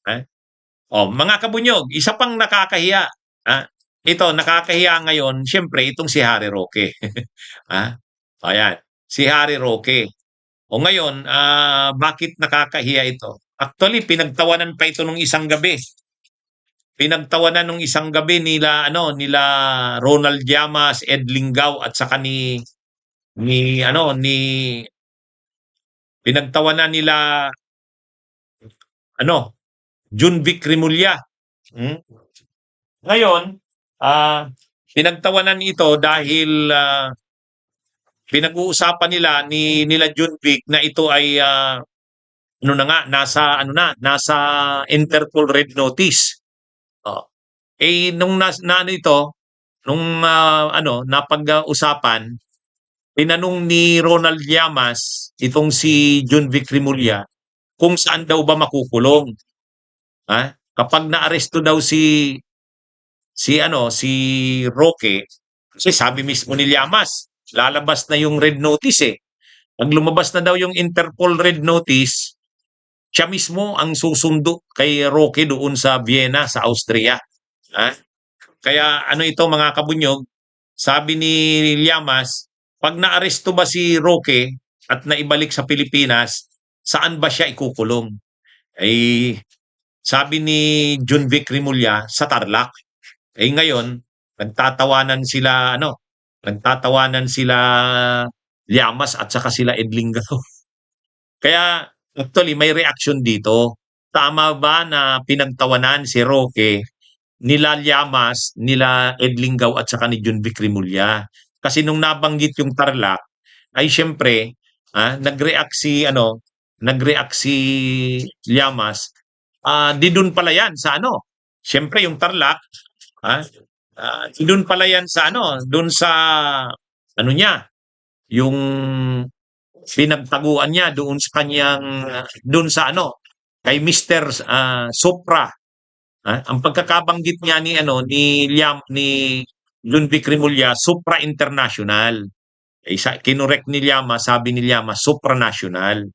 Ah, mga kabunyog, isa pang nakakahiya. Ah, ito nakakahiya ngayon, siyempre itong si Harry Roque. ah, ayan, si Harry Roque. O ngayon, bakit nakakahiya ito? Actually, pinagtawanan pa ito nung isang gabi. Pinagtawanan nung isang gabi nila Ronald Llamas, Ed Linggau at saka ni pinagtawanan nila ano, Junvic Rimulya. Hmm? Ngayon, pinagtawanan ito dahil pinag-uusapan nila Junvic na ito ay ano na nga nasa Interpol Red Notice. Oh. Nung ano ito, nung napag-usapan, tinanong ni Ronald Llamas itong si Junvic Rimulya kung saan daw ba makukulong. Kapag naaresto daw si Roque, kasi sabi mismo ni Llamas, lalabas na yung red notice eh. Pag lumabas na daw yung Interpol red notice, siya mismo ang susundo kay Roque doon sa Vienna, sa Austria. Ha? Kaya ano ito mga kabunyog, sabi ni Llamas, pag naaresto ba si Roque at naibalik sa Pilipinas, saan ba siya ikukulong? Ay sabi ni Junvic Rimulya sa Tarlac. Ngayon, nagtatawanan sila Llamas at saka sila Edlingao. Kaya actually may reaction dito. Tama ba na pinagtawanan si Roque nila Llamas, nila Edlingao at saka ni Junvic Rimulya? Kasi nung nabanggit yung Tarlac, ay siyempre, nag-react si Llamas, di dun pala yan sa siyempre yung Tarlac, doon pala yan sa doon sa niya, yung pinagtaguan niya doon sa kanyang doon sa kay Mr. Sopra. Ang pagkakabanggit niya ni Lunvic Rimulya, Supra International. Kinorek ni Llama, sabi ni Llama, supranational.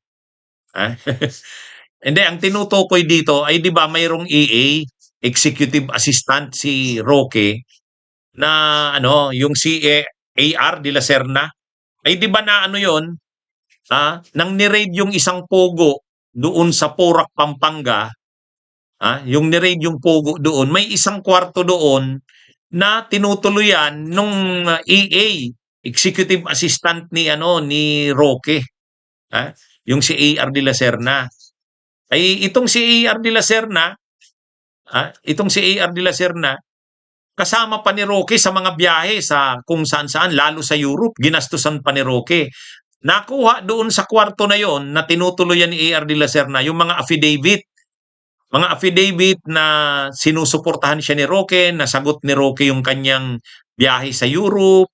Hindi, ang tinutukoy dito ay 'di ba mayroong EA, Executive Assistant si Roque na yung si AR de la Serna. Ay 'di ba na 'yon? Nang ni-raid yung isang pogo doon sa Porac, Pampanga, yung ni-raid yung pogo doon, may isang kwarto doon na tinutuluyan nung EA, Executive Assistant ni Roque. Yung si AR de la Serna. Ay itong si AR de la Serna, kasama pa ni Roque sa mga biyahe sa kung saan-saan, lalo sa Europe, ginastusan pa ni Roque. Nakuha doon sa kwarto na yon na tinutuluyan ni AR de la Serna yung mga affidavit na sinusuportahan siya ni Roque, nasagot ni Roque yung kanyang biyahe sa Europe.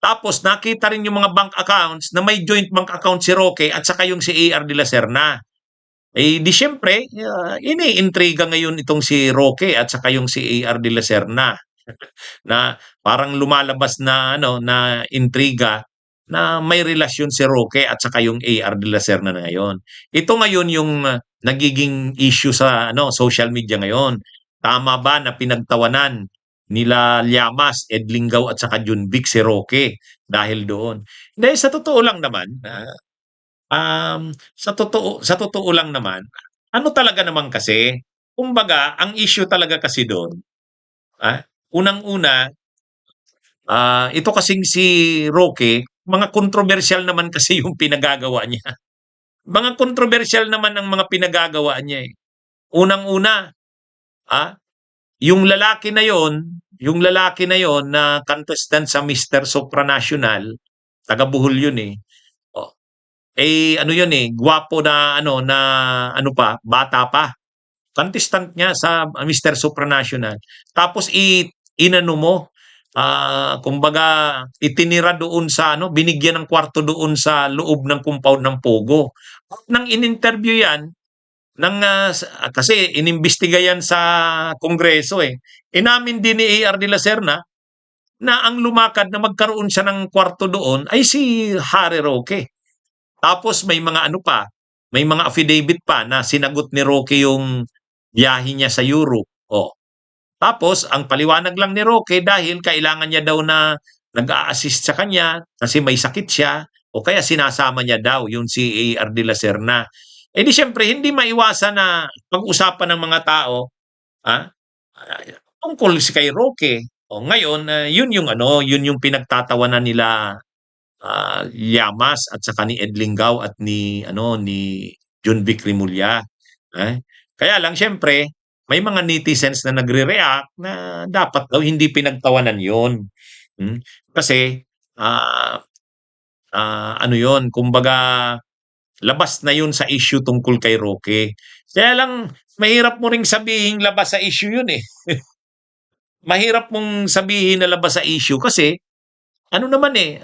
Tapos nakita rin yung mga bank accounts na may joint bank account si Roque at saka yung si AR de la Serna. Di siyempre, iniintriga ngayon itong si Roque at saka yung si AR de la Serna na parang lumalabas na na intriga na may relasyon si Roque at saka yung AR de la Serna na ngayon. Ito ngayon yung nagiging issue sa social media ngayon. Tama ba na pinagtawanan nila Llamas, Edlingao at saka Junvic si Roque dahil doon? Dahil sa totoo lang naman, sa totoo lang naman, talaga naman kasi, kumbaga, ang issue talaga kasi doon, unang-una, ito kasing si Roque, mga kontrobersyal naman kasi yung pinagagawa niya. Mga kontrobersyal naman ang mga pinagagawa niya eh. Unang-una, yung lalaki na yon na contestant sa Mr. Supranational, taga Bohol yun eh. Yun eh, gwapo na bata pa. Contestant niya sa Mr. Supranational. Tapos inano mo, kumbaga itinira doon sa binigyan ng kwarto doon sa loob ng compound ng Pogo. Nang in-interview yan, kasi inimbestiga yan sa Kongreso eh. Inamin din ni AR de la Serna na ang lumakad na magkaroon siya ng kwarto doon ay si Harry Roque. Tapos may mga may mga affidavit pa na sinagot ni Roque yung biyahe niya sa Europe. Tapos, ang paliwanag lang ni Roque dahil kailangan niya daw na nag-a-assist sa kanya kasi may sakit siya o kaya sinasama niya daw yung si AR de la Serna. Eh di syempre, hindi maiwasan na pag-usapan ng mga tao ah, tungkol kay Roque. Ngayon, yun yung pinagtatawanan nila Llamas at saka ni Ed Lingao at ni John Vic Rimulya. Kaya lang syempre, may mga netizens na nagre-react na dapat daw hindi pinagtawanan yun. Kasi ah, ano yun, kumbaga labas na yun sa issue tungkol kay Roque. Kaya lang, mahirap mo ring sabihin labas sa issue yun eh. Mahirap mong sabihin na labas sa issue kasi ano naman eh,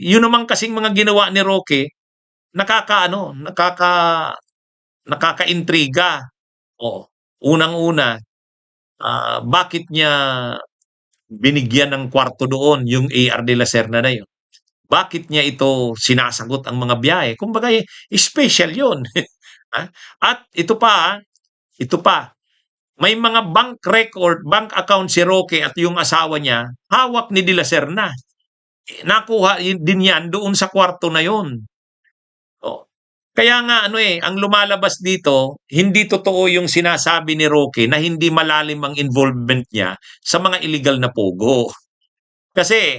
yun naman kasing mga ginawa ni Roque, nakakaintriga. Unang-una, bakit niya binigyan ng kwarto doon yung AR de la Serna na yun? Bakit niya ito sinasagot ang mga biyahe? Kumbaga, special yun. At ito pa, may mga bank record, bank account si Roque at yung asawa niya, hawak ni de la Serna. Nakuha din yan doon sa kwarto na yun. Kaya nga ang lumalabas dito, hindi totoo yung sinasabi ni Roque na hindi malalim ang involvement niya sa mga illegal na pogo. Kasi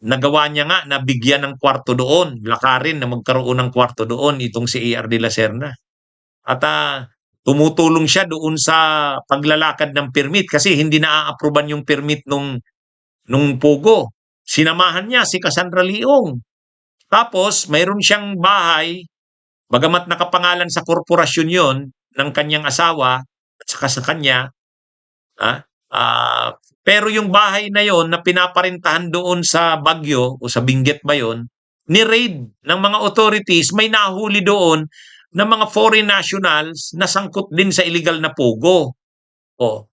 nagawa niya nga na bigyan ng kwarto doon, lakarin na magkaroon ng kwarto doon itong si AR de la Serna. At tumutulong siya doon sa paglalakad ng permit kasi hindi na-a-approvean yung permit nung pogo. Sinamahan niya si Cassandra Leong. Tapos, mayroon siyang bahay, bagamat nakapangalan sa korporasyon yon ng kanyang asawa at saka sa kanya, pero yung bahay na yon na pinaparintahan doon sa Baguio o sa Benguet ba yon, ni-raid ng mga authorities, may nahuli doon ng mga foreign nationals na sangkot din sa illegal na pogo.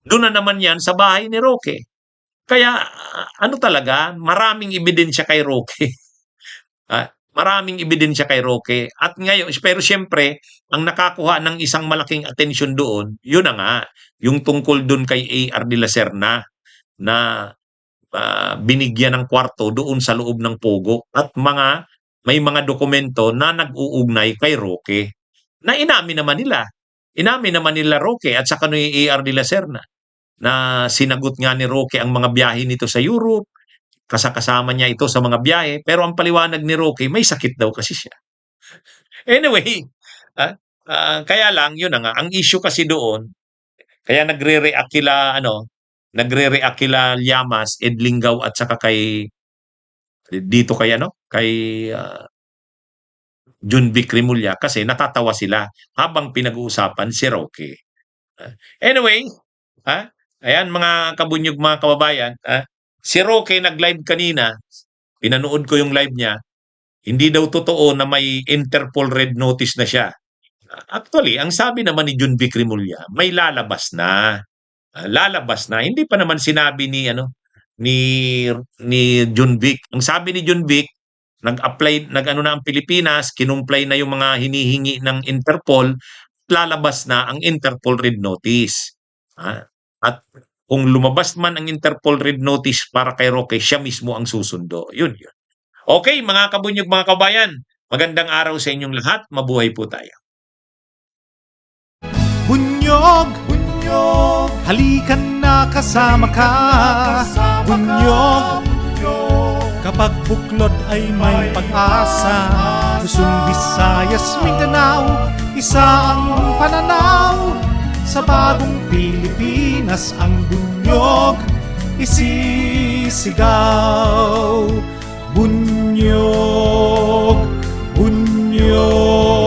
Doon na naman yan sa bahay ni Roque. Kaya talaga, maraming ebidensya kay Roque. Maraming ebidensya kay Roque. At ngayon, pero siyempre, ang nakakuha ng isang malaking atensyon doon, yun na nga, yung tungkol doon kay AR de la Serna na binigyan ng kwarto doon sa loob ng pogo at may mga dokumento na nag-uugnay kay Roque na inamin naman nila Roque at saka ni AR de la Serna na sinagot nga ni Roque ang mga biyahe nito sa Europe, kasama niya ito sa mga biyahe, pero ang paliwanag ni Roque, may sakit daw kasi siya. Anyway, kaya lang, yun na nga, ang issue kasi doon, kaya nagre-react kila Llamas, Ed Lingao at saka kay John Vic Rimulya kasi natatawa sila habang pinag-uusapan si Roque. Anyway, ayan mga kabunyog, mga kababayan, si Roque nag-live kanina, pinanood ko yung live niya, hindi daw totoo na may Interpol red notice na siya. Actually, ang sabi naman ni John Vic Rimulya, may lalabas na. Hindi pa naman sinabi ni John Vic. Ang sabi ni John Vic, nag-apply na ang Pilipinas, kinumply na yung mga hinihingi ng Interpol, lalabas na ang Interpol red notice. At kung lumabas man ang Interpol red notice para kay Roque, siya mismo ang susundo. Yun. Okay, mga kabunyog, mga kabayan, magandang araw sa inyong lahat. Mabuhay po tayo. Bunyog, halikan na kasama ka. Bunyog, kapag buklod ay may pag-asa. Luzon, Visayas, Mindanao, isa ang pananaw. Sa bagong Pilipinas ang bunyog isisigaw. Bunyog, bunyog.